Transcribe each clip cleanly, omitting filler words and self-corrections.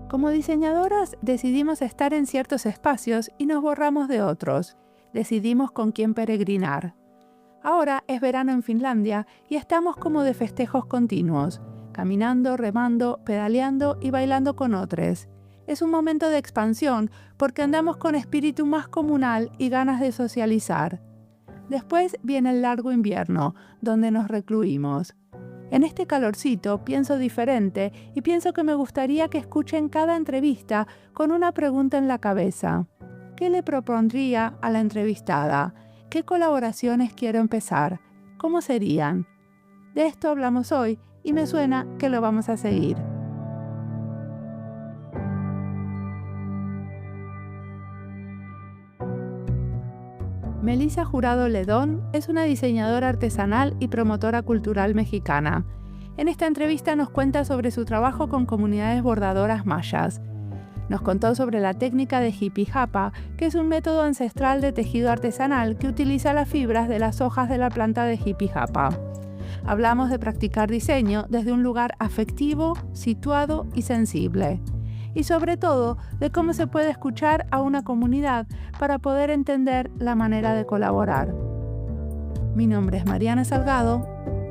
Como diseñadoras decidimos estar en ciertos espacios y nos borramos de otros. Decidimos con quién peregrinar. Ahora es verano en Finlandia y estamos como de festejos continuos, caminando, remando, pedaleando y bailando con otros. Es un momento de expansión porque andamos con espíritu más comunal y ganas de socializar. Después viene el largo invierno, donde nos recluimos. En este calorcito pienso diferente y pienso que me gustaría que escuchen cada entrevista con una pregunta en la cabeza. ¿Qué le propondría a la entrevistada? ¿Qué colaboraciones quiero empezar? ¿Cómo serían? De esto hablamos hoy y me suena que lo vamos a seguir. Melissa Jurado Ledón es una diseñadora artesanal y promotora cultural mexicana. En esta entrevista nos cuenta sobre su trabajo con comunidades bordadoras mayas. Nos contó sobre la técnica de jipijapa, que es un método ancestral de tejido artesanal que utiliza las fibras de las hojas de la planta de jipijapa. Hablamos de practicar diseño desde un lugar afectivo, situado y sensible. Y sobre todo, de cómo se puede escuchar a una comunidad para poder entender la manera de colaborar. Mi nombre es Mariana Salgado,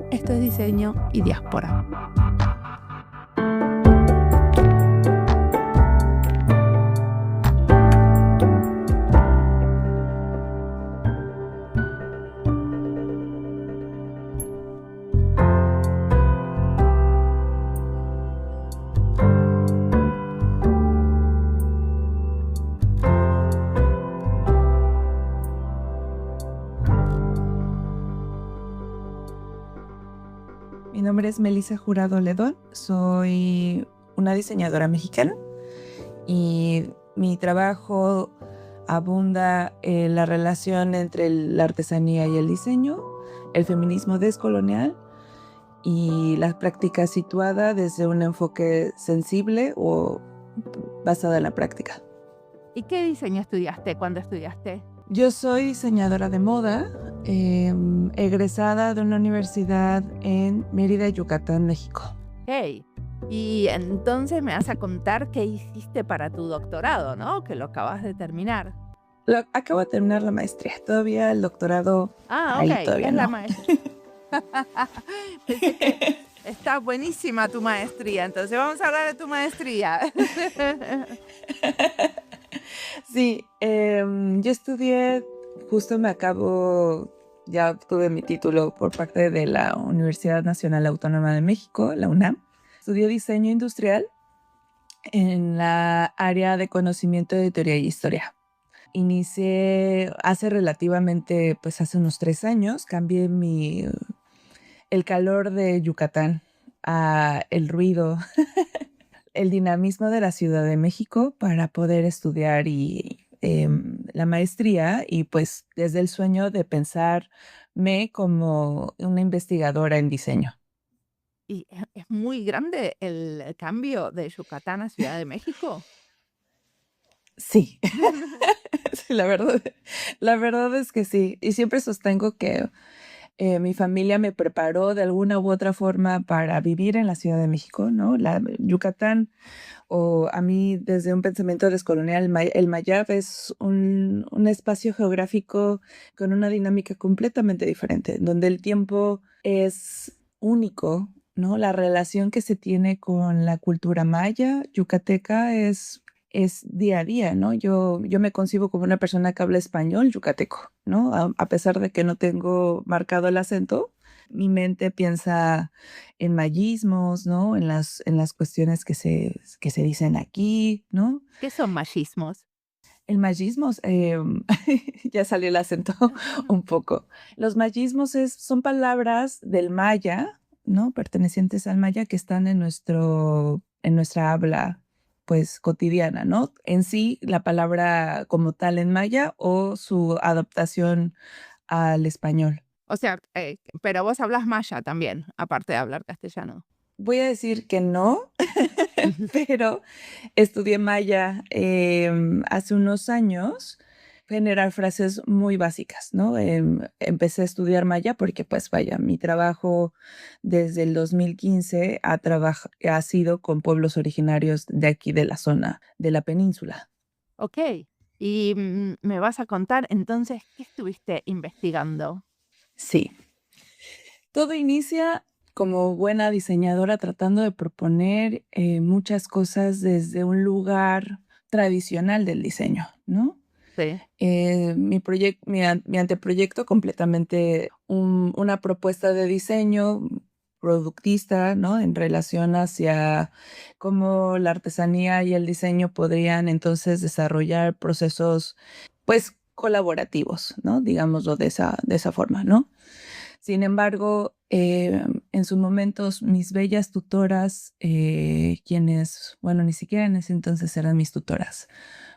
esto es Diseño y Diáspora. Mi nombre es Melissa Jurado Ledón, soy una diseñadora mexicana y mi trabajo abunda en la relación entre la artesanía y el diseño, el feminismo descolonial y la práctica situada desde un enfoque sensible o basado en la práctica. ¿Y qué diseño estudiaste cuando estudiaste? Yo soy diseñadora de moda, egresada de una universidad en Mérida, Yucatán, México. Hey, y entonces me vas a contar qué hiciste para tu doctorado, ¿no? Que lo acabas de terminar. Acabo de terminar la maestría, todavía el doctorado ahí todavía es no. la maestría. Pensé que está buenísima tu maestría, entonces vamos a hablar de tu maestría. Sí, yo estudié, justo ya obtuve mi título por parte de la Universidad Nacional Autónoma de México, la UNAM. Estudié diseño industrial en la área de conocimiento de teoría y historia. Inicié hace relativamente, pues hace unos 3 años, cambié el calor de Yucatán a el ruido, el dinamismo de la Ciudad de México para poder estudiar la maestría y pues desde el sueño de pensarme como una investigadora en diseño. ¿Y es muy grande el cambio de Yucatán a Ciudad de México? Sí, sí, la verdad es que sí. Y siempre sostengo que mi familia me preparó de alguna u otra forma para vivir en la Ciudad de México, ¿no? Yucatán, o a mí desde un pensamiento descolonial, el Mayab es un espacio geográfico con una dinámica completamente diferente, donde el tiempo es único, ¿no? La relación que se tiene con la cultura maya, yucateca, es día a día, ¿no? Yo me concibo como una persona que habla español yucateco, ¿no? A pesar de que no tengo marcado el acento, mi mente piensa en mayismos, ¿no? En las cuestiones que se dicen aquí, ¿no? ¿Qué son mayismos? El mayismos, ya salió el acento un poco. Los mayismos son palabras del maya, ¿no? Pertenecientes al maya que están en nuestra habla pues cotidiana, ¿no? En sí, la palabra como tal en maya o su adaptación al español. O sea, pero vos hablas maya también, aparte de hablar castellano. Voy a decir que no, pero estudié maya hace unos años generar frases muy básicas, ¿no? Empecé a estudiar maya porque, pues vaya, mi trabajo desde el 2015 ha sido con pueblos originarios de aquí, de la zona de la península. Ok. Y me vas a contar entonces qué estuviste investigando. Sí. Todo inicia como buena diseñadora tratando de proponer muchas cosas desde un lugar tradicional del diseño, ¿no? Sí. Mi anteproyecto completamente una propuesta de diseño productista, ¿no? En relación hacia cómo la artesanía y el diseño podrían entonces desarrollar procesos, pues, colaborativos, ¿no? Digámoslo de esa forma, ¿no? Sin embargo, en sus momentos, mis bellas tutoras, quienes, bueno, ni siquiera en ese entonces eran mis tutoras,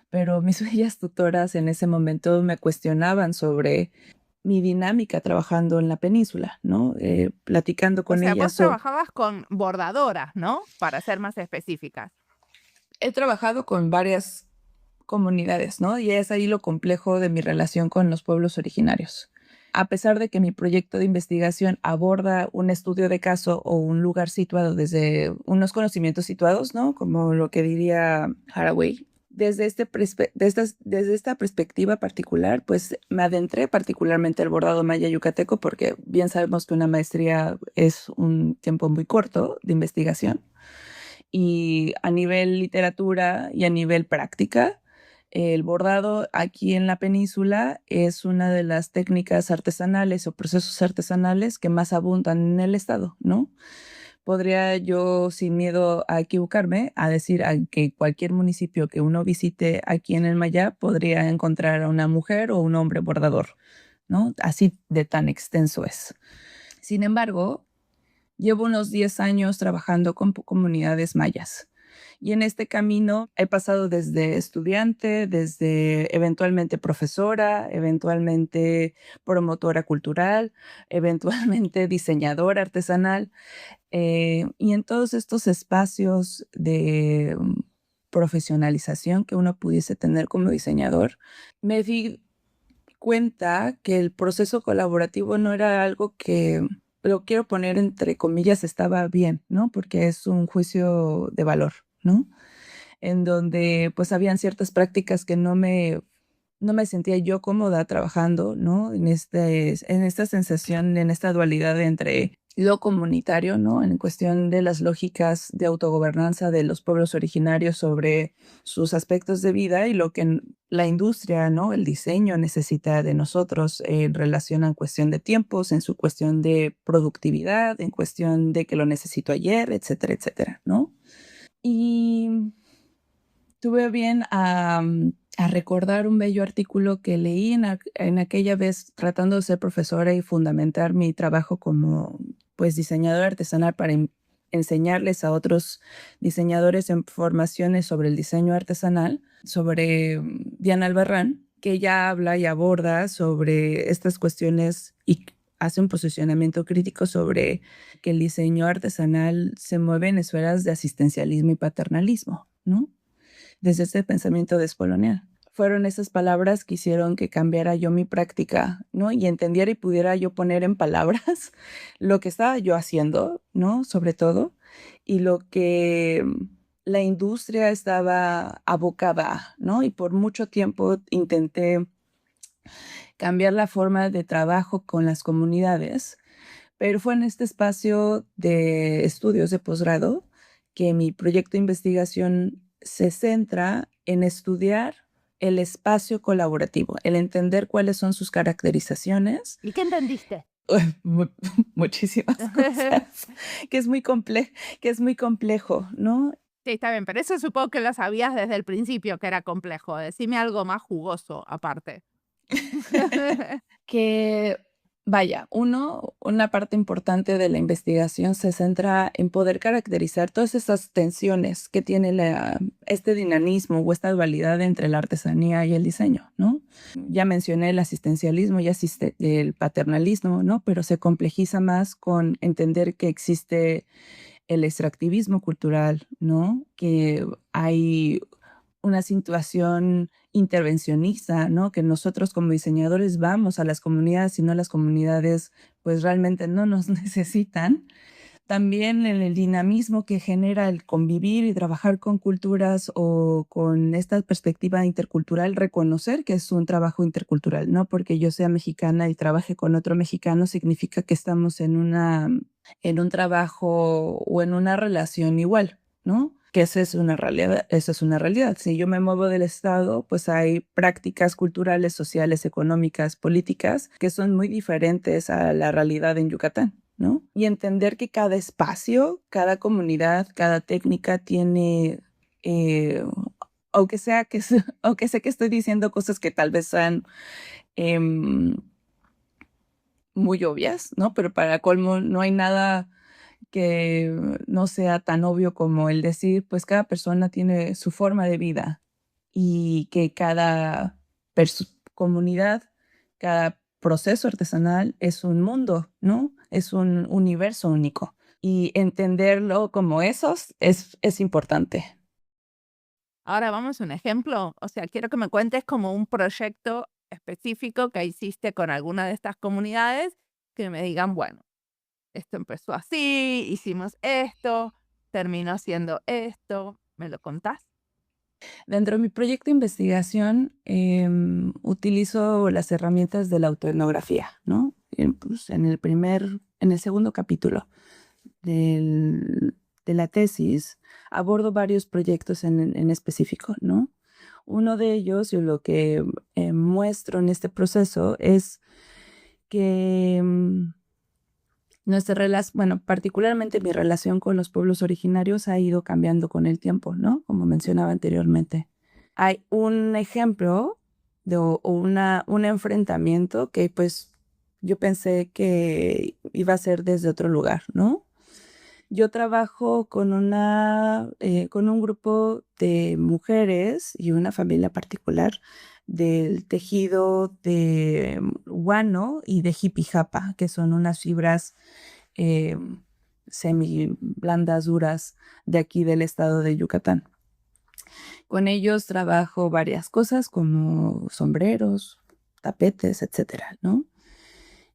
pero mis bellas tutoras en ese momento me cuestionaban sobre mi dinámica trabajando en la península, ¿no? Platicando O con sea, ellas. vos trabajabas con bordadoras, ¿no? Para ser más específicas. He trabajado con varias comunidades, ¿no? Y es ahí lo complejo de mi relación con los pueblos originarios. A pesar de que mi proyecto de investigación aborda un estudio de caso o un lugar situado desde unos conocimientos situados, ¿no? Como lo que diría Haraway. Desde esta perspectiva particular, pues me adentré particularmente al bordado maya yucateco porque bien sabemos que una maestría es un tiempo muy corto de investigación y a nivel literatura y a nivel práctica, el bordado aquí en la península es una de las técnicas artesanales o procesos artesanales que más abundan en el estado, ¿no? Podría yo, sin miedo a equivocarme, a decir que cualquier municipio que uno visite aquí en el Maya podría encontrar a una mujer o un hombre bordador, ¿no? Así de tan extenso es. Sin embargo, llevo unos 10 años trabajando con comunidades mayas. Y en este camino he pasado desde estudiante, desde eventualmente profesora, eventualmente promotora cultural, eventualmente diseñadora artesanal. Y en todos estos espacios de profesionalización que uno pudiese tener como diseñador, me di cuenta que el proceso colaborativo no era algo que, lo quiero poner entre comillas, estaba bien, ¿no? Porque es un juicio de valor, ¿no? En donde pues habían ciertas prácticas que no me sentía yo cómoda trabajando, ¿no? En esta sensación, en esta dualidad entre lo comunitario, ¿no? En cuestión de las lógicas de autogobernanza de los pueblos originarios sobre sus aspectos de vida y lo que la industria, ¿no? El diseño necesita de nosotros en relación a cuestión de tiempos, en su cuestión de productividad, en cuestión de que lo necesito ayer, etcétera, etcétera, ¿no? Y tuve bien a recordar un bello artículo que leí en aquella vez tratando de ser profesora y fundamentar mi trabajo como pues diseñadora artesanal para enseñarles a otros diseñadores en formaciones sobre el diseño artesanal, sobre Diana Albarrán, que ella habla y aborda sobre estas cuestiones y hace un posicionamiento crítico sobre que el diseño artesanal se mueve en esferas de asistencialismo y paternalismo, ¿no? Desde ese pensamiento descolonial. Fueron esas palabras que hicieron que cambiara yo mi práctica, ¿no? Y entendiera y pudiera yo poner en palabras lo que estaba yo haciendo, ¿no? Sobre todo, y lo que la industria estaba abocada, ¿no? Y por mucho tiempo intenté cambiar la forma de trabajo con las comunidades, pero fue en este espacio de estudios de posgrado que mi proyecto de investigación se centra en estudiar el espacio colaborativo, el entender cuáles son sus caracterizaciones. ¿Y qué entendiste? Mu- Muchísimas cosas, que es muy complejo, ¿no? Sí, está bien, pero eso supongo que lo sabías desde el principio que era complejo. Decime algo más jugoso aparte. Que, vaya, una parte importante de la investigación se centra en poder caracterizar todas esas tensiones que tiene este dinamismo o esta dualidad entre la artesanía y el diseño, ¿no? Ya mencioné el asistencialismo y el paternalismo, ¿no? Pero se complejiza más con entender que existe el extractivismo cultural, ¿no? Que hay una situación intervencionista, ¿no? Que nosotros como diseñadores vamos a las comunidades y no las comunidades pues realmente no nos necesitan. También en el dinamismo que genera el convivir y trabajar con culturas o con esta perspectiva intercultural, reconocer que es un trabajo intercultural, no porque yo sea mexicana y trabaje con otro mexicano significa que estamos en un trabajo o en una relación igual, ¿no? Que esa es una realidad. Si yo me muevo del estado, pues hay prácticas culturales, sociales, económicas, políticas que son muy diferentes a la realidad en Yucatán, ¿no? Y entender que cada espacio, cada comunidad, cada técnica tiene, eh, aunque sé que estoy diciendo cosas que tal vez sean em, muy obvias, ¿no? Pero para colmo no hay nada que no sea tan obvio como el decir, pues cada persona tiene su forma de vida y que cada comunidad, cada proceso artesanal es un mundo, ¿no? Es un universo único. Y entenderlo como esos es importante. Ahora vamos a un ejemplo. O sea, quiero que me cuentes como un proyecto específico que hiciste con alguna de estas comunidades, que me digan, bueno, esto empezó así, hicimos esto, terminó siendo esto. ¿Me lo contás? Dentro de mi proyecto de investigación, utilizo las herramientas de la autoetnografía, ¿no? Pues, en el segundo capítulo de la tesis, abordo varios proyectos en específico, ¿no? Uno de ellos, y lo que muestro en este proceso, es que bueno, particularmente mi relación con los pueblos originarios ha ido cambiando con el tiempo, ¿no? Como mencionaba anteriormente. Hay un ejemplo un enfrentamiento que pues yo pensé que iba a ser desde otro lugar, ¿no? Yo trabajo con un grupo de mujeres y una familia particular del tejido de guano y de jipijapa, que son unas fibras eh, semi blandas, duras de aquí del estado de Yucatán. Con ellos trabajo varias cosas como sombreros, tapetes, etcétera, ¿no?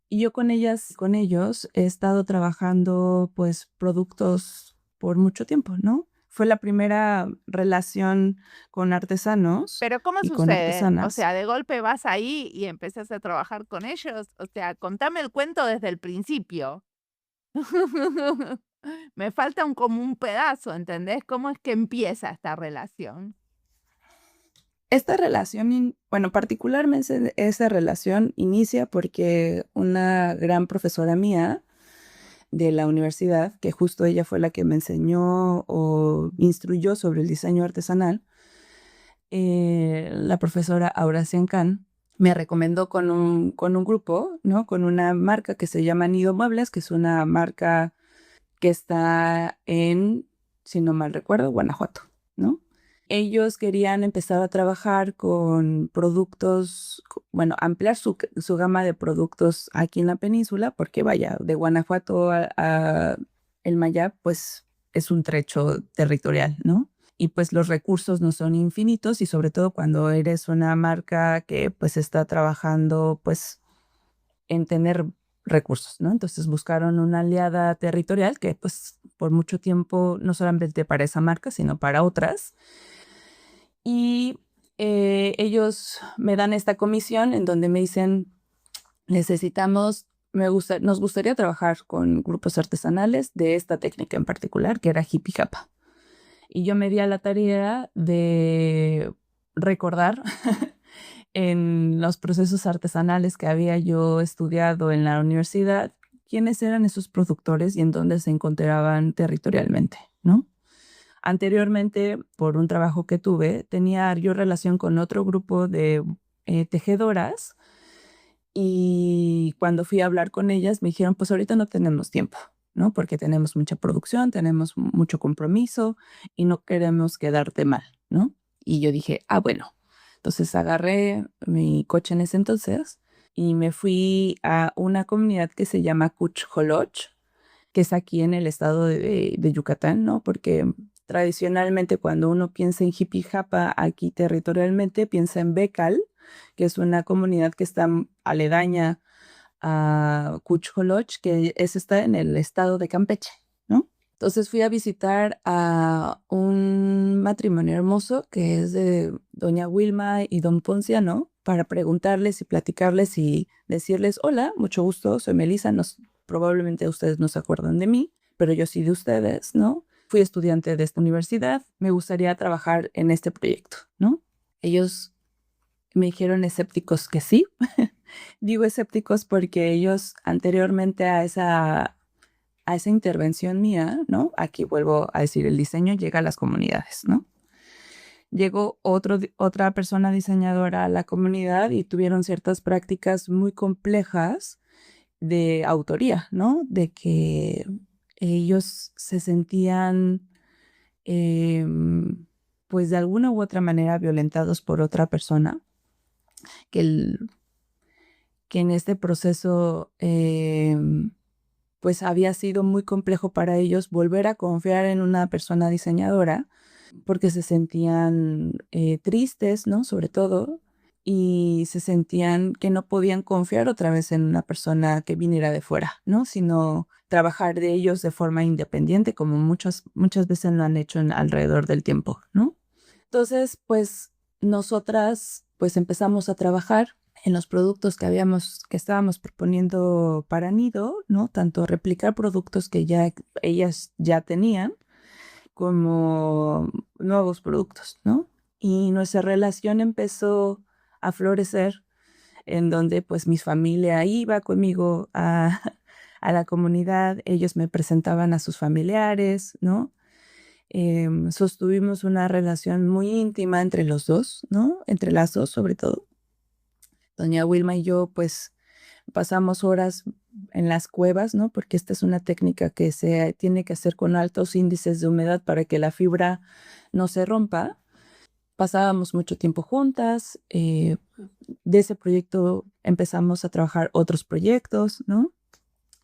Y yo con ellos he estado trabajando pues productos por mucho tiempo, ¿no? Fue la primera relación con artesanos Pero ¿cómo y con sucede? O artesanas. sea, de golpe vas ahí y empezás a trabajar con ellos. O sea, contame el cuento desde el principio. Me falta como un pedazo, ¿entendés? ¿Cómo es que empieza esta relación? Esta relación, bueno, particularmente esa relación inicia porque una gran profesora mía de la universidad, que justo ella fue la que me enseñó o instruyó sobre el diseño artesanal, la profesora Aura Can me recomendó con un grupo, ¿no? Con una marca que se llama Nido Muebles, que es una marca que está en, si no mal recuerdo, Guanajuato, ¿no? Ellos querían empezar a trabajar con productos, bueno, ampliar su gama de productos aquí en la península, porque vaya, de Guanajuato a el Mayab, pues es un trecho territorial, ¿no? Y pues los recursos no son infinitos y sobre todo cuando eres una marca que pues está trabajando pues en tener recursos, ¿no? Entonces buscaron una aliada territorial que pues por mucho tiempo, no solamente para esa marca, sino para otras. Y ellos me dan esta comisión en donde me dicen, nos gustaría trabajar con grupos artesanales de esta técnica en particular, que era hippie japa. Y yo me di a la tarea de recordar en los procesos artesanales que había yo estudiado en la universidad, quiénes eran esos productores y en dónde se encontraban territorialmente, ¿no? Anteriormente, por un trabajo que tuve, tenía yo relación con otro grupo de tejedoras y cuando fui a hablar con ellas me dijeron, pues ahorita no tenemos tiempo, ¿no? Porque tenemos mucha producción, tenemos mucho compromiso y no queremos quedarte mal, ¿no? Y yo dije, ah, bueno. Entonces agarré mi coche en ese entonces y me fui a una comunidad que se llama Cuchjoloch, que es aquí en el estado de Yucatán, ¿no? Porque tradicionalmente cuando uno piensa en Jipijapa, aquí territorialmente piensa en Becal, que es una comunidad que está aledaña a Cucholoch, que está en el estado de Campeche, ¿no? Entonces fui a visitar a un matrimonio hermoso que es de doña Wilma y don Ponciano para preguntarles y platicarles y decirles, hola, mucho gusto, soy Melissa, probablemente ustedes no se acuerdan de mí, pero yo sí de ustedes, ¿no? Fui estudiante de esta universidad, me gustaría trabajar en este proyecto, ¿no? Ellos me dijeron escépticos que sí. Digo escépticos porque ellos anteriormente a esa intervención mía, ¿no? Aquí vuelvo a decir, el diseño llega a las comunidades, ¿no? Llegó otra persona diseñadora a la comunidad y tuvieron ciertas prácticas muy complejas de autoría, ¿no? De que ellos se sentían, pues de alguna u otra manera violentados por otra persona, que en este proceso pues había sido muy complejo para ellos volver a confiar en una persona diseñadora porque se sentían tristes, ¿no? Sobre todo, y se sentían que no podían confiar otra vez en una persona que viniera de fuera, ¿no? Sino trabajar de ellos de forma independiente, como muchas veces lo han hecho alrededor del tiempo, ¿no? Entonces, pues nosotras pues empezamos a trabajar en los productos que estábamos proponiendo para Nido, ¿no? Tanto replicar productos que ellas ya tenían, como nuevos productos, ¿no? Y nuestra relación empezó a florecer en donde pues mi familia iba conmigo a la comunidad, ellos me presentaban a sus familiares, ¿no? Sostuvimos una relación muy íntima entre los dos, ¿no? Entre las dos sobre todo. Doña Wilma y yo pues pasamos horas en las cuevas, ¿no? Porque esta es una técnica que se tiene que hacer con altos índices de humedad para que la fibra no se rompa. Pasábamos mucho tiempo juntas. De ese proyecto empezamos a trabajar otros proyectos, ¿no?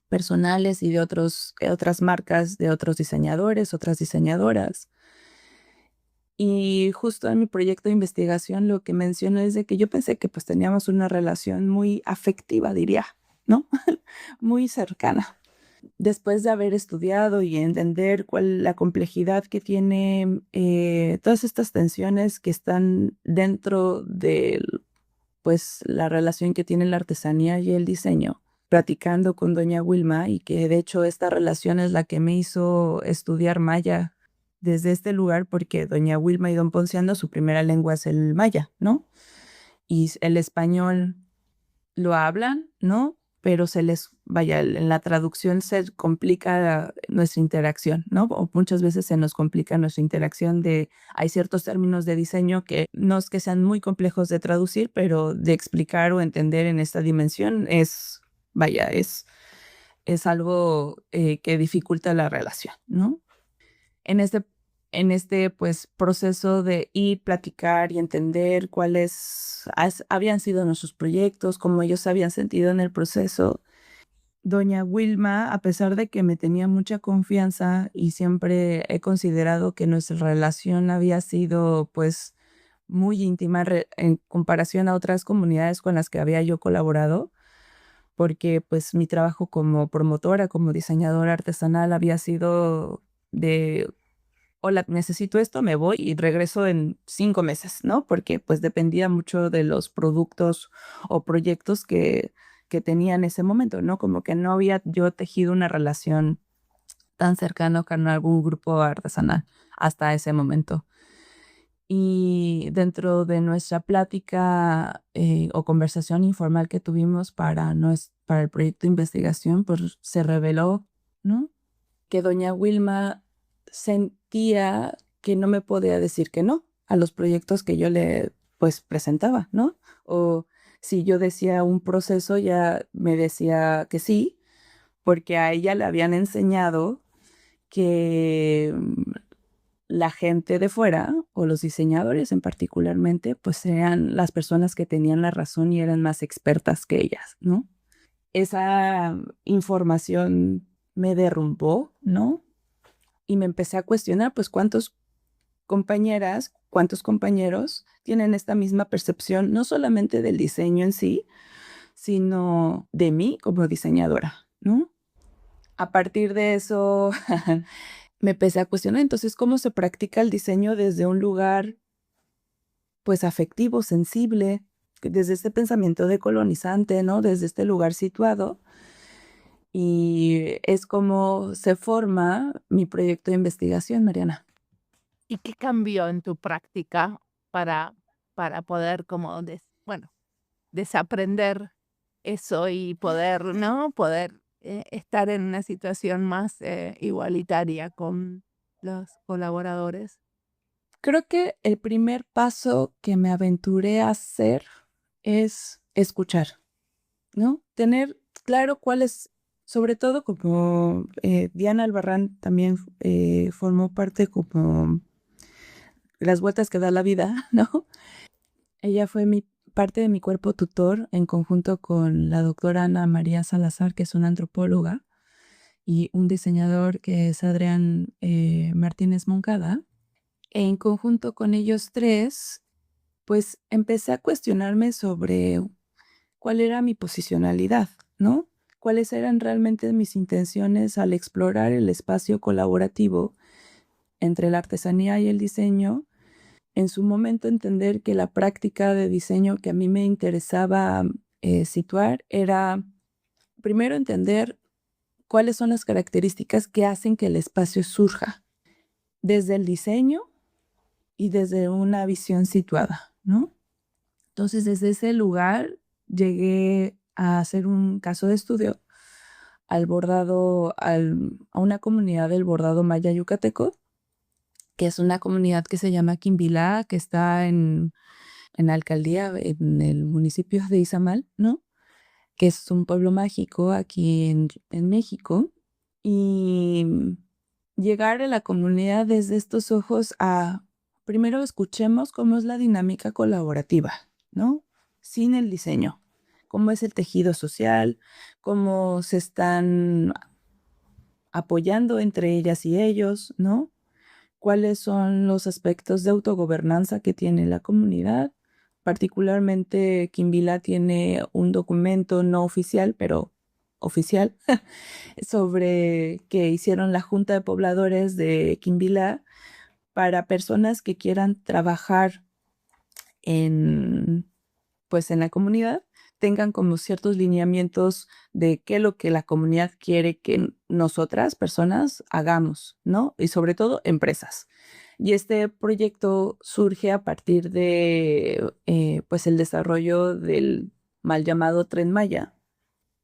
Personales y de otras marcas, de otros diseñadores, otras diseñadoras. Y justo en mi proyecto de investigación lo que menciono es de que yo pensé que pues teníamos una relación muy afectiva, diría, ¿no? Muy cercana. Después de haber estudiado y entender la complejidad que tiene todas estas tensiones que están dentro de pues la relación que tiene la artesanía y el diseño, platicando con doña Wilma, y que de hecho esta relación es la que me hizo estudiar maya desde este lugar, porque doña Wilma y don Ponciano, su primera lengua es el maya, ¿no? Y el español lo hablan, ¿no? Pero en la traducción se complica nuestra interacción, ¿no? O muchas veces se nos complica nuestra interacción hay ciertos términos de diseño que no es que sean muy complejos de traducir, pero de explicar o entender en esta dimensión es algo que dificulta la relación, ¿no? En este pues proceso de ir, platicar y entender cuáles habían sido nuestros proyectos, cómo ellos se habían sentido en el proceso, doña Wilma, a pesar de que me tenía mucha confianza y siempre he considerado que nuestra relación había sido pues muy íntima en comparación a otras comunidades con las que había yo colaborado, porque pues mi trabajo como promotora, como diseñadora artesanal había sido de hola, necesito esto, me voy y regreso en 5 meses, ¿no? Porque pues dependía mucho de los productos o proyectos que tenía en ese momento, ¿no? Como que no había yo tejido una relación tan cercana con algún grupo artesanal hasta ese momento. Y dentro de nuestra plática o conversación informal que tuvimos para el proyecto de investigación, pues se reveló, ¿no? Que doña Wilma sentía que no me podía decir que no a los proyectos que yo le pues presentaba, ¿no? O si yo decía un proceso, ya me decía que sí, porque a ella le habían enseñado que la gente de fuera, o los diseñadores en particularmente, pues eran las personas que tenían la razón y eran más expertas que ellas, ¿no? Esa información me derrumbó, ¿no? y me empecé a cuestionar, pues, cuántos compañeras, cuántos compañeros tienen esta misma percepción, no solamente del diseño en sí, sino de mí como diseñadora, ¿no? A partir de eso, me empecé a cuestionar, entonces, ¿cómo se practica el diseño desde un lugar, pues, afectivo, sensible, desde este pensamiento decolonizante, ¿no? Desde este lugar situado. Y es como se forma mi proyecto de investigación, Mariana. ¿Y qué cambió en tu práctica para, para poder como, bueno, desaprender eso y poder, ¿no? Poder estar en una situación más igualitaria con los colaboradores. Creo que el primer paso que me aventuré a hacer es escuchar, ¿no? Tener claro cuál es, sobre todo como Diana Albarrán también formó parte como las vueltas que da la vida, ¿no? Ella fue parte de mi cuerpo tutor en conjunto con la doctora Ana María Salazar, que es una antropóloga, y un diseñador que es Adrián Martínez Moncada. En conjunto con ellos tres, pues empecé a cuestionarme sobre cuál era mi posicionalidad, ¿no? Cuáles eran realmente mis intenciones al explorar el espacio colaborativo entre la artesanía y el diseño. En su momento entender que la práctica de diseño que a mí me interesaba situar era primero entender cuáles son las características que hacen que el espacio surja desde el diseño y desde una visión situada, ¿no? Entonces, desde ese lugar llegué a hacer un caso de estudio al bordado, a una comunidad del bordado maya yucateco, que es una comunidad que se llama Quimbilá, que está en la alcaldía, en el municipio de Izamal, ¿no? Que es un pueblo mágico aquí en México. Y llegar a la comunidad desde estos ojos a, primero escuchemos cómo es la dinámica colaborativa, ¿no? Sin el diseño, cómo es el tejido social, cómo se están apoyando entre ellas y ellos, ¿no? Cuáles son los aspectos de autogobernanza que tiene la comunidad. Particularmente, Quimbila tiene un documento no oficial, pero oficial, sobre que hicieron la Junta de Pobladores de Quimbila para personas que quieran trabajar en, pues, en la comunidad, tengan como ciertos lineamientos de qué es lo que la comunidad quiere que nosotras, personas, hagamos, ¿no? Y sobre todo, empresas. Y este proyecto surge a partir de, pues, el desarrollo del mal llamado Tren Maya,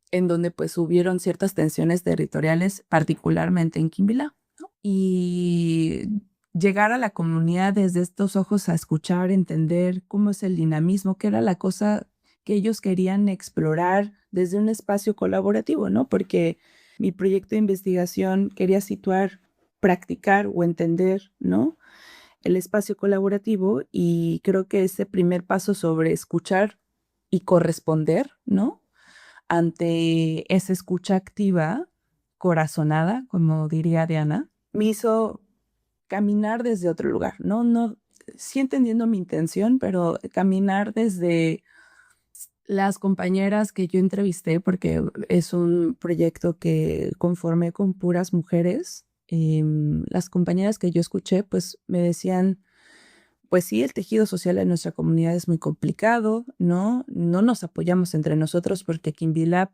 en donde, pues, hubieron ciertas tensiones territoriales, particularmente en Quimbila, ¿no? Y llegar a la comunidad desde estos ojos a escuchar, entender cómo es el dinamismo, que era la cosa que ellos querían explorar desde un espacio colaborativo, ¿no? Porque mi proyecto de investigación quería situar, practicar o entender, ¿no? El espacio colaborativo, y creo que ese primer paso sobre escuchar y corresponder, ¿no? Ante esa escucha activa, corazonada, como diría Diana, me hizo caminar desde otro lugar, ¿no? No, sí entendiendo mi intención, pero caminar desde las compañeras que yo entrevisté, porque es un proyecto que conformé con puras mujeres. Las compañeras que yo escuché, pues me decían, pues sí, el tejido social en nuestra comunidad es muy complicado, ¿no? No nos apoyamos entre nosotros porque Quimbila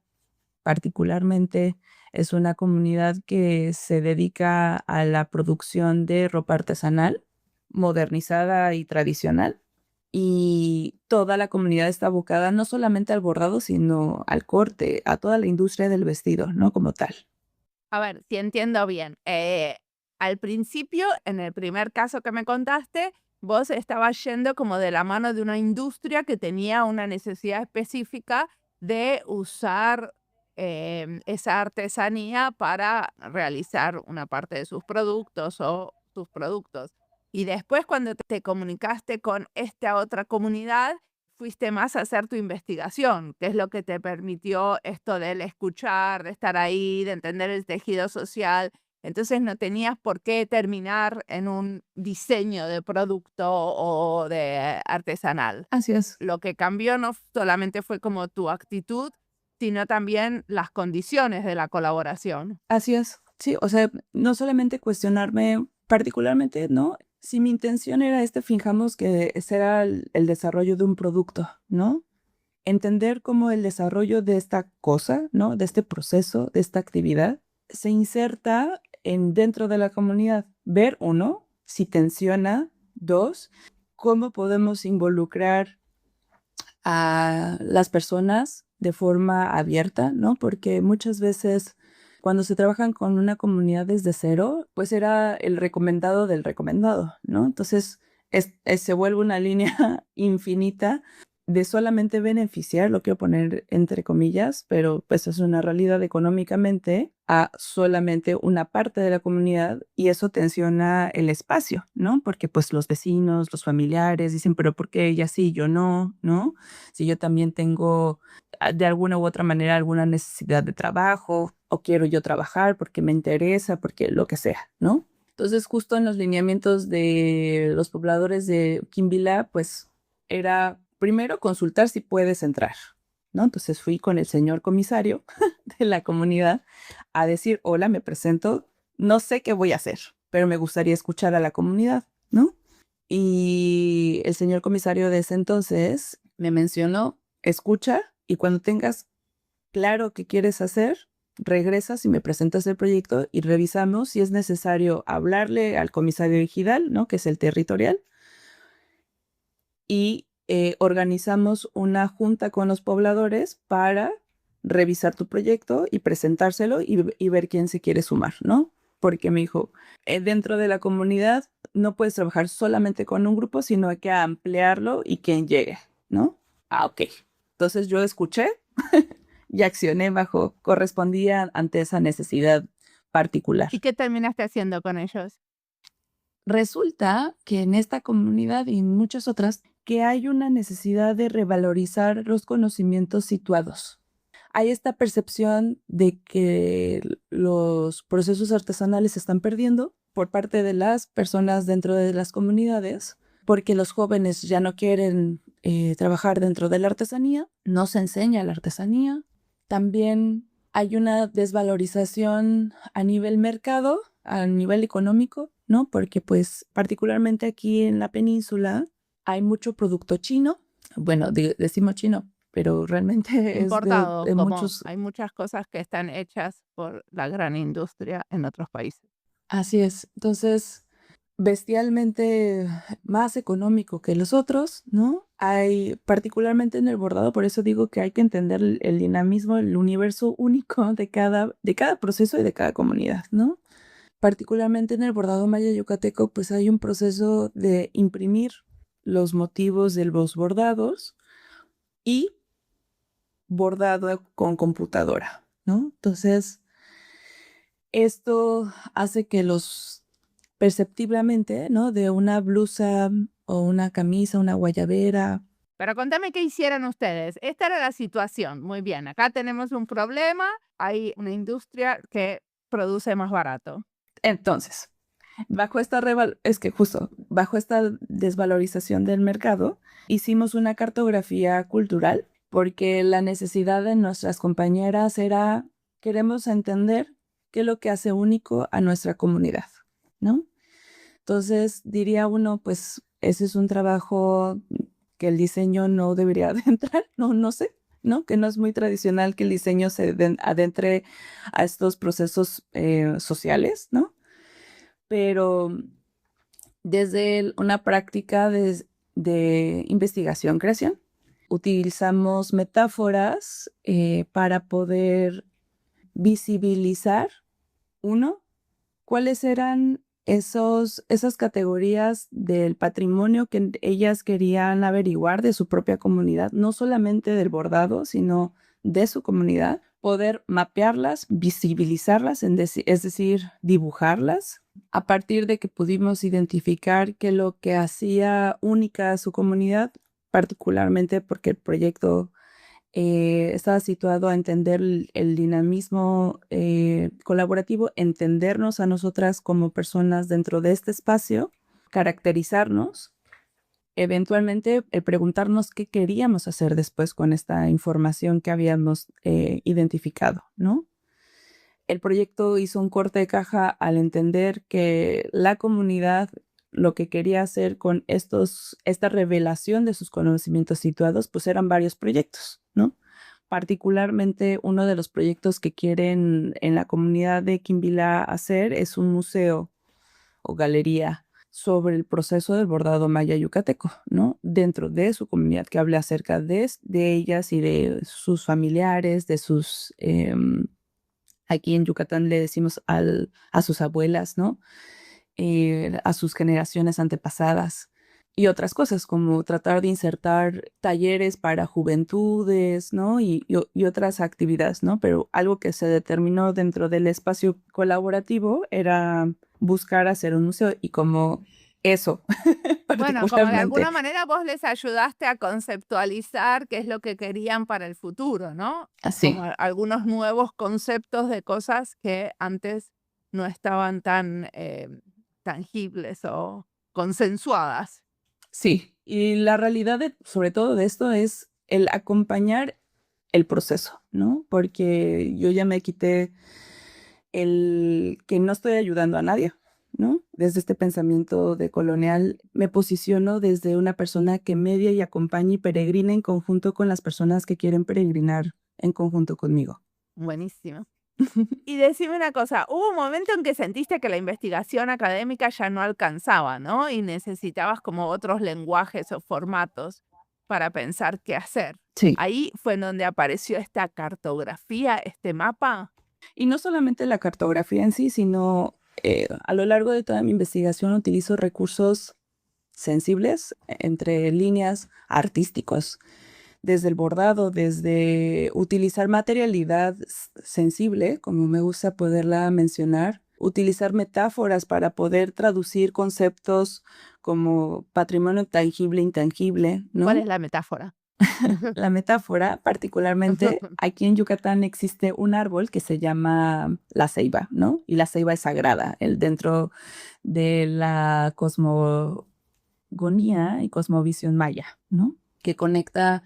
particularmente es una comunidad que se dedica a la producción de ropa artesanal, modernizada y tradicional. Y toda la comunidad está abocada no solamente al bordado, sino al corte, a toda la industria del vestido, ¿no? Como tal. A ver, si entiendo bien, al principio, en el primer caso que me contaste, vos estabas yendo como de la mano de una industria que tenía una necesidad específica de usar esa artesanía para realizar una parte de sus productos o sus productos. Y después, cuando te comunicaste con esta otra comunidad, fuiste más a hacer tu investigación, que es lo que te permitió esto del escuchar, de estar ahí, de entender el tejido social Entonces no tenías por qué terminar en un diseño de producto o de artesanal. Así es, Lo que cambió no solamente fue como tu actitud, sino también las condiciones de la colaboración. así es. Sí, o sea, no solamente cuestionarme particularmente, ¿no? Si mi intención era fijamos que ese era el desarrollo de un producto, ¿no? Entender cómo el desarrollo de esta cosa, ¿no? De este proceso, de esta actividad, se inserta dentro de la comunidad. Ver, uno, si tensiona. Dos, cómo podemos involucrar a las personas de forma abierta, ¿no? Porque muchas veces cuando se trabajan con una comunidad desde cero, pues era el recomendado del recomendado, ¿no? Entonces se vuelve una línea infinita de solamente beneficiar, lo quiero poner entre comillas, pero pues es una realidad económicamente a solamente una parte de la comunidad y eso tensiona el espacio, ¿no? Porque pues los vecinos, los familiares dicen, pero ¿por qué ella sí, yo no, ¿no? Si yo también tengo de alguna u otra manera alguna necesidad de trabajo o quiero yo trabajar porque me interesa, porque lo que sea, ¿no? Entonces, justo en los lineamientos de los pobladores de Quimbila, pues era primero consultar si puedes entrar, ¿no? Entonces fui con el señor comisario de la comunidad a decir, hola, me presento, no sé qué voy a hacer, pero me gustaría escuchar a la comunidad, ¿no? Y el señor comisario de ese entonces me mencionó, escucha y cuando tengas claro qué quieres hacer, regresas y me presentas el proyecto y revisamos si es necesario hablarle al comisario ejidal, ¿no? Que es el territorial, y organizamos una junta con los pobladores para revisar tu proyecto y presentárselo y ver quién se quiere sumar, ¿no? Porque me dijo, dentro de la comunidad no puedes trabajar solamente con un grupo, sino hay que ampliarlo y quien llegue, ¿no? Ah, ok. Entonces yo escuché y accioné correspondía ante esa necesidad particular. ¿Y qué terminaste haciendo con ellos? Resulta que en esta comunidad y en muchas otras, que hay una necesidad de revalorizar los conocimientos situados. Hay esta percepción de que los procesos artesanales se están perdiendo por parte de las personas dentro de las comunidades, porque los jóvenes ya no quieren trabajar dentro de la artesanía, no se enseña la artesanía. También hay una desvalorización a nivel mercado, a nivel económico, ¿no? Porque pues particularmente aquí en la península hay mucho producto chino. Bueno, decimos chino, pero realmente es Importado, de como muchos. hay muchas cosas que están hechas por la gran industria en otros países. Así es. Entonces, bestialmente más económico que los otros, ¿no? Hay, particularmente en el bordado, por eso digo que hay que entender el dinamismo, el universo único de cada proceso y de cada comunidad, ¿no? Particularmente en el bordado maya yucateco, pues hay un proceso de imprimir los motivos de los bordados y bordado con computadora, ¿no? Entonces, esto hace que los perceptiblemente, ¿no? De una blusa o una camisa, una guayabera. Pero contame qué hicieron ustedes. Esta era la situación. Muy bien, acá tenemos un problema, hay una industria que produce más barato. Entonces, bajo esta desvalorización del mercado, hicimos una cartografía cultural porque la necesidad de nuestras compañeras era, queremos entender qué es lo que hace único a nuestra comunidad, ¿no? Entonces, diría uno, pues ese es un trabajo que el diseño no debería de entrar, no sé, ¿no? Que no es muy tradicional que el diseño se adentre a estos procesos sociales, ¿no? Pero desde una práctica de investigación-creación, utilizamos metáforas para poder visibilizar, uno, cuáles eran esas categorías del patrimonio que ellas querían averiguar de su propia comunidad, no solamente del bordado, sino de su comunidad, poder mapearlas, visibilizarlas, es decir, dibujarlas, a partir de que pudimos identificar que lo que hacía única a su comunidad, particularmente porque el proyecto estaba situado a entender el dinamismo colaborativo, entendernos a nosotras como personas dentro de este espacio, caracterizarnos, eventualmente preguntarnos qué queríamos hacer después con esta información que habíamos identificado, ¿no? El proyecto hizo un corte de caja al entender que la comunidad lo que quería hacer con esta revelación de sus conocimientos situados, pues eran varios proyectos, ¿no? Particularmente uno de los proyectos que quieren en la comunidad de Quimbila hacer es un museo o galería sobre el proceso del bordado maya yucateco, ¿no? Dentro de su comunidad, que hable acerca de ellas y de sus familiares, de sus, aquí en Yucatán le decimos a sus abuelas, ¿no? A sus generaciones antepasadas y otras cosas, como tratar de insertar talleres para juventudes, ¿no? Y otras actividades, ¿no? Pero algo que se determinó dentro del espacio colaborativo era buscar hacer un museo y como eso, Bueno, como de particularmente. alguna manera vos les ayudaste a conceptualizar qué es lo que querían para el futuro, ¿no? Así, Como algunos nuevos conceptos de cosas que antes no estaban tan tangibles o consensuadas. sí. Y la realidad sobre todo de esto es el acompañar el proceso, ¿no? Porque yo ya me quité el que no estoy ayudando a nadie, ¿no? Desde este pensamiento de colonial me posiciono desde una persona que media y acompaña y peregrina en conjunto con las personas que quieren peregrinar en conjunto conmigo. Buenísimo. Y decime una cosa, hubo un momento en que sentiste que la investigación académica ya no alcanzaba, ¿no? Y necesitabas como otros lenguajes o formatos para pensar qué hacer. Sí. Ahí fue en donde apareció esta cartografía, este mapa. Y no solamente la cartografía en sí, sino a lo largo de toda mi investigación utilizo recursos sensibles, entre líneas, artísticos, desde el bordado, desde utilizar materialidad sensible, como me gusta poderla mencionar, utilizar metáforas para poder traducir conceptos como patrimonio tangible, intangible, ¿no? ¿Cuál es la metáfora? La metáfora, particularmente, aquí en Yucatán existe un árbol que se llama la ceiba, ¿no? Y la ceiba es sagrada, dentro de la cosmogonía y cosmovisión maya, ¿no? Que conecta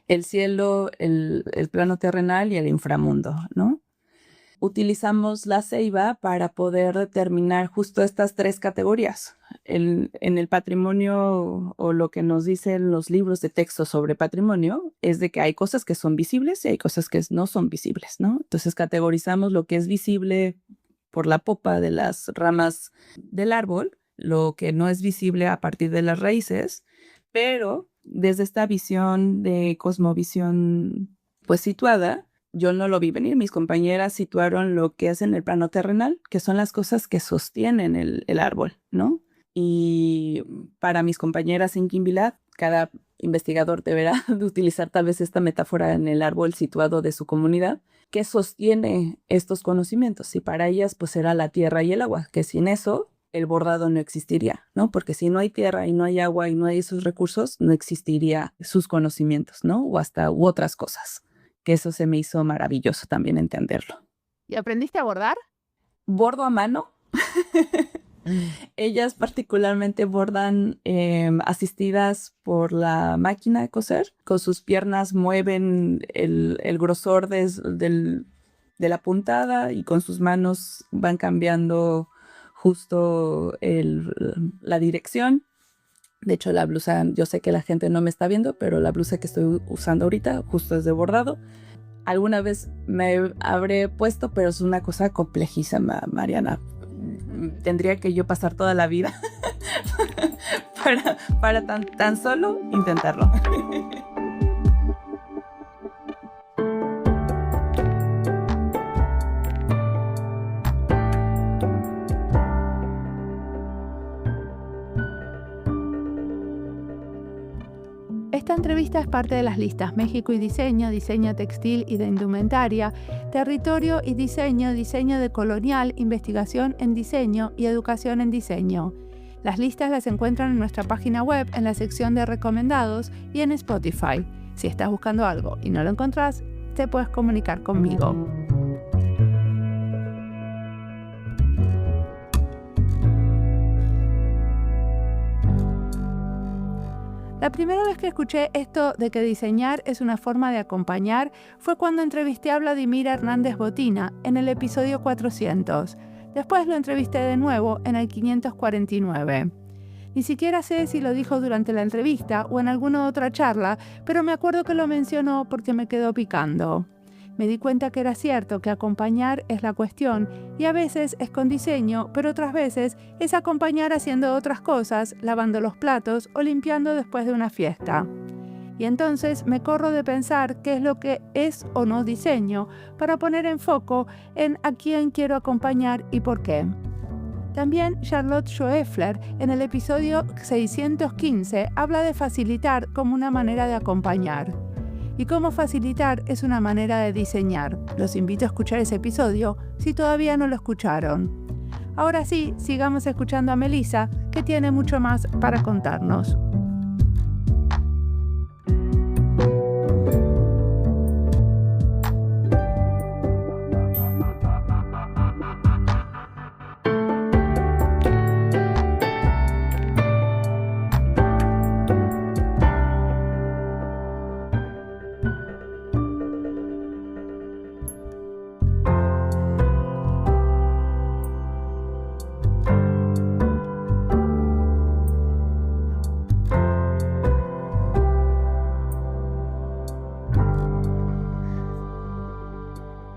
el cielo, el plano terrenal y el inframundo, ¿no? Utilizamos la ceiba para poder determinar justo estas tres categorías. En el patrimonio, o lo que nos dicen los libros de texto sobre patrimonio, es de que hay cosas que son visibles y hay cosas que no son visibles, ¿no? Entonces categorizamos lo que es visible por la popa de las ramas del árbol, lo que no es visible a partir de las raíces, pero desde esta visión de cosmovisión pues situada, yo no lo vi venir. Mis compañeras situaron lo que es en el plano terrenal, que son las cosas que sostienen el árbol, ¿no? Y para mis compañeras en Quimbila, cada investigador deberá de utilizar tal vez esta metáfora en el árbol situado de su comunidad, que sostiene estos conocimientos. Y para ellas, pues era la tierra y el agua, que sin eso el bordado no existiría, ¿no? Porque si no hay tierra y no hay agua y no hay esos recursos, no existiría sus conocimientos, ¿no? U otras cosas. Que eso se me hizo maravilloso también entenderlo. ¿Y aprendiste a bordar? Bordo a mano. Ellas particularmente bordan asistidas por la máquina de coser. Con sus piernas mueven el grosor de la puntada y con sus manos van cambiando justo la dirección. De hecho, la blusa, yo sé que la gente no me está viendo, pero la blusa que estoy usando ahorita justo es de bordado. Alguna vez me habré puesto, pero es una cosa complejísima, Mariana. Tendría que yo pasar toda la vida para tan solo intentarlo. Esta entrevista es parte de las listas México y Diseño, Diseño Textil y de Indumentaria, Territorio y Diseño, Diseño de Colonial, Investigación en Diseño y Educación en Diseño. Las listas las encuentran en nuestra página web en la sección de recomendados y en Spotify. Si estás buscando algo y no lo encontrás, te puedes comunicar conmigo. La primera vez que escuché esto de que diseñar es una forma de acompañar fue cuando entrevisté a Vladimir Hernández Botina en el episodio 400. Después lo entrevisté de nuevo en el 549. Ni siquiera sé si lo dijo durante la entrevista o en alguna otra charla, pero me acuerdo que lo mencionó porque me quedó picando. Me di cuenta que era cierto que acompañar es la cuestión y a veces es con diseño, pero otras veces es acompañar haciendo otras cosas, lavando los platos o limpiando después de una fiesta. Y entonces me corro de pensar qué es lo que es o no diseño para poner en foco en a quién quiero acompañar y por qué. También Charlotte Schoeffler en el episodio 615 habla de facilitar como una manera de acompañar. Y cómo facilitar es una manera de diseñar. Los invito a escuchar ese episodio si todavía no lo escucharon. Ahora sí, sigamos escuchando a Melissa, que tiene mucho más para contarnos.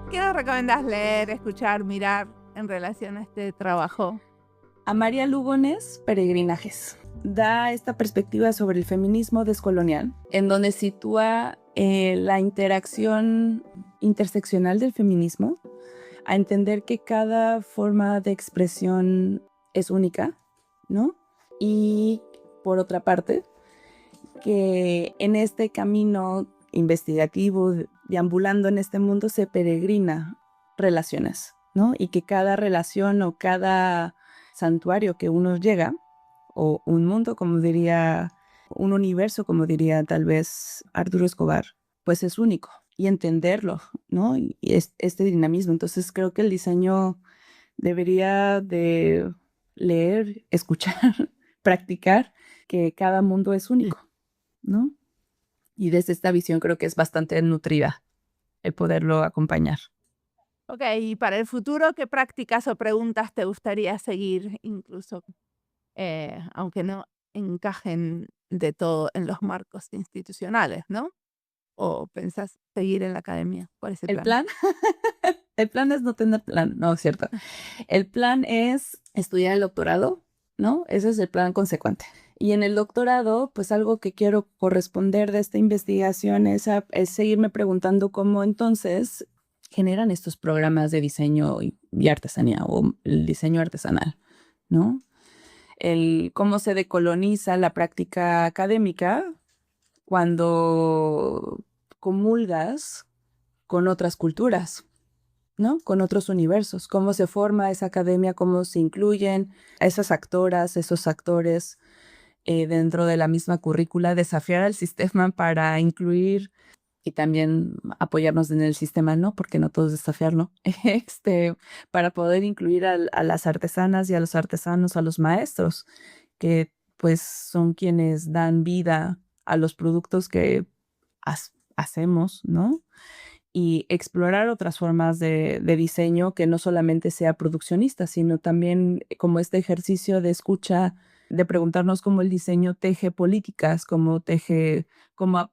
¿Qué nos recomendás leer, escuchar, mirar en relación a este trabajo? A María Lugones, Peregrinajes. Da esta perspectiva sobre el feminismo descolonial, en donde sitúa la interacción interseccional del feminismo, a entender que cada forma de expresión es única, ¿no? Y por otra parte, que en este camino investigativo, deambulando en este mundo, se peregrina relaciones, ¿no? Y que cada relación o cada santuario que uno llega, o un mundo, como diría, un universo, como diría tal vez Arturo Escobar, pues es único. Y entenderlo, ¿no? Y este dinamismo. Entonces creo que el diseño debería de leer, escuchar, practicar, que cada mundo es único, ¿no? Y desde esta visión creo que es bastante nutrida el poderlo acompañar. Ok, y para el futuro, ¿qué prácticas o preguntas te gustaría seguir, incluso aunque no encajen de todo en los marcos institucionales, ¿no? ¿O pensás seguir en la academia? ¿Cuál es el ¿El plan? plan? El plan es no tener plan, no, es cierto. El plan es estudiar el doctorado, ¿no? Ese es el plan consecuente. Y en el doctorado, pues algo que quiero corresponder de esta investigación es seguirme preguntando cómo entonces generan estos programas de diseño y artesanía o el diseño artesanal, ¿no? Cómo se decoloniza la práctica académica cuando comulgas con otras culturas, ¿no? Con otros universos, cómo se forma esa academia, cómo se incluyen a esas actoras, esos actores dentro de la misma currícula, desafiar al sistema para incluir y también apoyarnos en el sistema, ¿no? Porque no todo es desafiarlo, para poder incluir a las artesanas y a los artesanos, a los maestros, que pues son quienes dan vida a los productos que hacemos, ¿no? Y explorar otras formas de diseño que no solamente sea produccionista, sino también como este ejercicio de escucha, de preguntarnos cómo el diseño teje políticas, cómo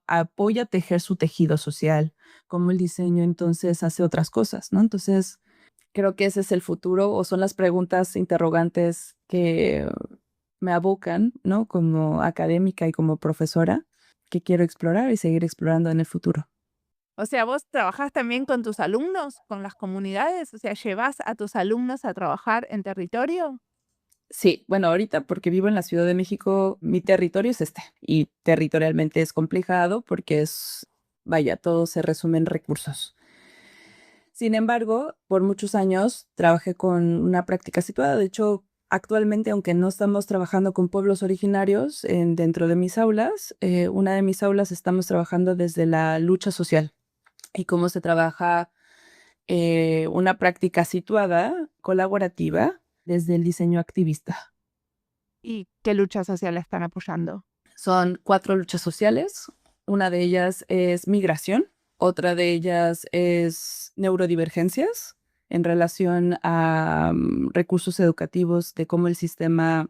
apoya a tejer su tejido social, cómo el diseño entonces hace otras cosas, ¿no? Entonces, creo que ese es el futuro o son las preguntas interrogantes que me abocan, ¿no? Como académica y como profesora, que quiero explorar y seguir explorando en el futuro. O sea, ¿vos trabajás también con tus alumnos, con las comunidades? O sea, ¿llevas a tus alumnos a trabajar en territorio? Sí, bueno, ahorita porque vivo en la Ciudad de México, mi territorio es y territorialmente es complicado porque vaya, todo se resume en recursos. Sin embargo, por muchos años trabajé con una práctica situada. De hecho, Actualmente, aunque no estamos trabajando con pueblos originarios dentro de mis aulas, una de mis aulas estamos trabajando desde la lucha social y cómo se trabaja una práctica situada, colaborativa, desde el diseño activista. ¿Y qué luchas sociales están apoyando? Son 4 luchas sociales. Una de ellas es migración, otra de ellas es neurodivergencias en relación a recursos educativos, de cómo el sistema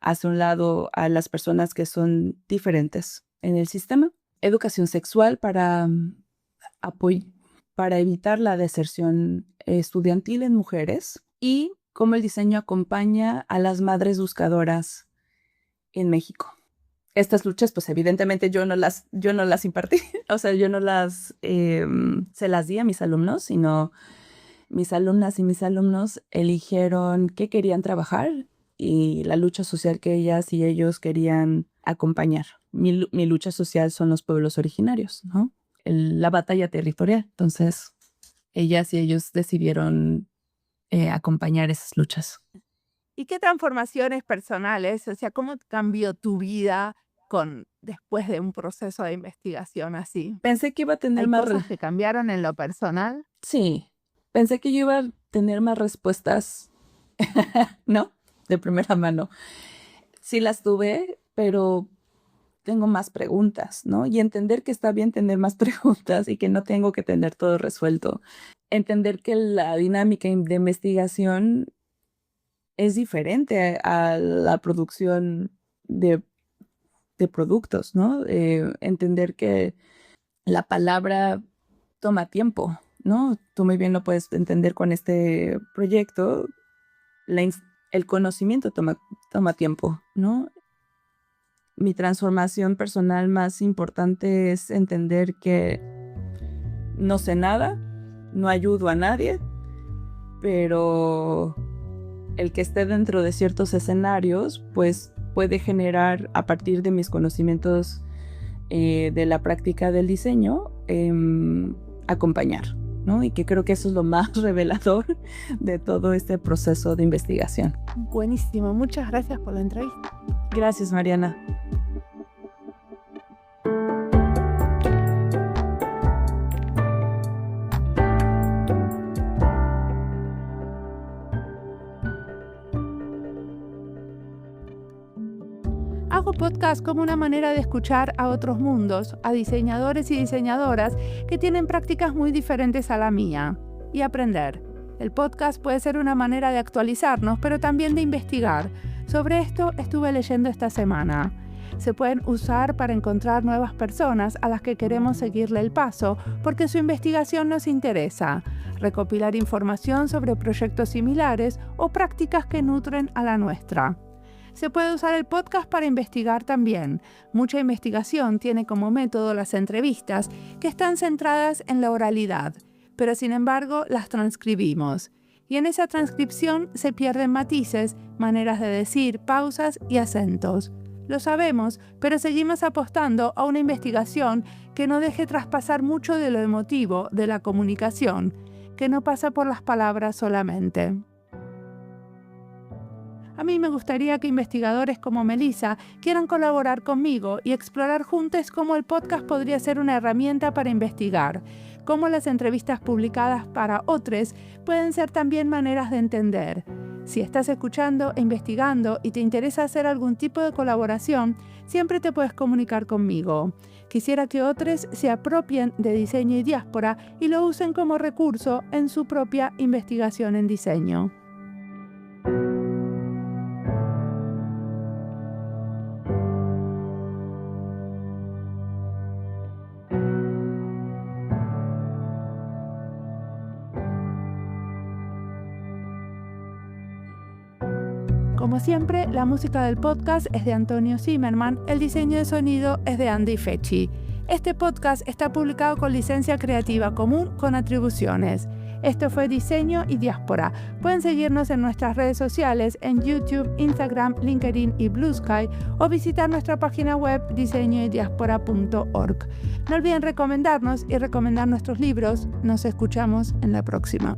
hace a un lado a las personas que son diferentes en el sistema. Educación sexual para evitar la deserción estudiantil en mujeres y cómo el diseño acompaña a las madres buscadoras en México. Estas luchas, pues evidentemente yo no las impartí, o sea, yo no se las di a mis alumnos, sino mis alumnas y mis alumnos eligieron qué querían trabajar y la lucha social que ellas y ellos querían acompañar. Mi lucha social son los pueblos originarios, ¿no? La batalla territorial. Entonces, ellas y ellos decidieron acompañar esas luchas. ¿Y qué transformaciones personales, o sea, cómo cambió tu vida después de un proceso de investigación así? Pensé que iba a tener ¿Hay más... cosas que cambiaron en lo personal? Sí, pensé que yo iba a tener más respuestas, ¿no? De primera mano. Sí las tuve, pero tengo más preguntas, ¿no? Y entender que está bien tener más preguntas y que no tengo que tener todo resuelto. Entender que la dinámica de investigación es diferente a la producción de productos, ¿no? Entender que la palabra toma tiempo, ¿no? Tú muy bien lo puedes entender con este proyecto. El conocimiento toma tiempo, ¿no? Mi transformación personal más importante es entender que no sé nada, no ayudo a nadie, pero el que esté dentro de ciertos escenarios, pues puede generar a partir de mis conocimientos de la práctica del diseño, acompañar, ¿no? Y que creo que eso es lo más revelador de todo este proceso de investigación. Buenísimo, muchas gracias por la entrevista. Gracias, Mariana. Hago podcast como una manera de escuchar a otros mundos, a diseñadores y diseñadoras que tienen prácticas muy diferentes a la mía, y aprender. El podcast puede ser una manera de actualizarnos, pero también de investigar. Sobre esto estuve leyendo esta semana. Se pueden usar para encontrar nuevas personas a las que queremos seguirle el paso porque su investigación nos interesa, recopilar información sobre proyectos similares o prácticas que nutren a la nuestra. Se puede usar el podcast para investigar también. Mucha investigación tiene como método las entrevistas, que están centradas en la oralidad, pero sin embargo las transcribimos. Y en esa transcripción se pierden matices, maneras de decir, pausas y acentos. Lo sabemos, pero seguimos apostando a una investigación que no deje traspasar mucho de lo emotivo, de la comunicación, que no pasa por las palabras solamente. A mí me gustaría que investigadores como Melissa quieran colaborar conmigo y explorar juntos cómo el podcast podría ser una herramienta para investigar, cómo las entrevistas publicadas para otros pueden ser también maneras de entender. Si estás escuchando e investigando y te interesa hacer algún tipo de colaboración, siempre te puedes comunicar conmigo. Quisiera que otros se apropien de diseño y diáspora y lo usen como recurso en su propia investigación en diseño. Como siempre, la música del podcast es de Antonio Zimmerman, el diseño de sonido es de Andy Fechi. Este podcast está publicado con licencia creativa común con atribuciones. Esto fue Diseño y Diáspora. Pueden seguirnos en nuestras redes sociales en YouTube, Instagram, LinkedIn y Blue Sky o visitar nuestra página web diseñoydiaspora.org. No olviden recomendarnos y recomendar nuestros libros. Nos escuchamos en la próxima.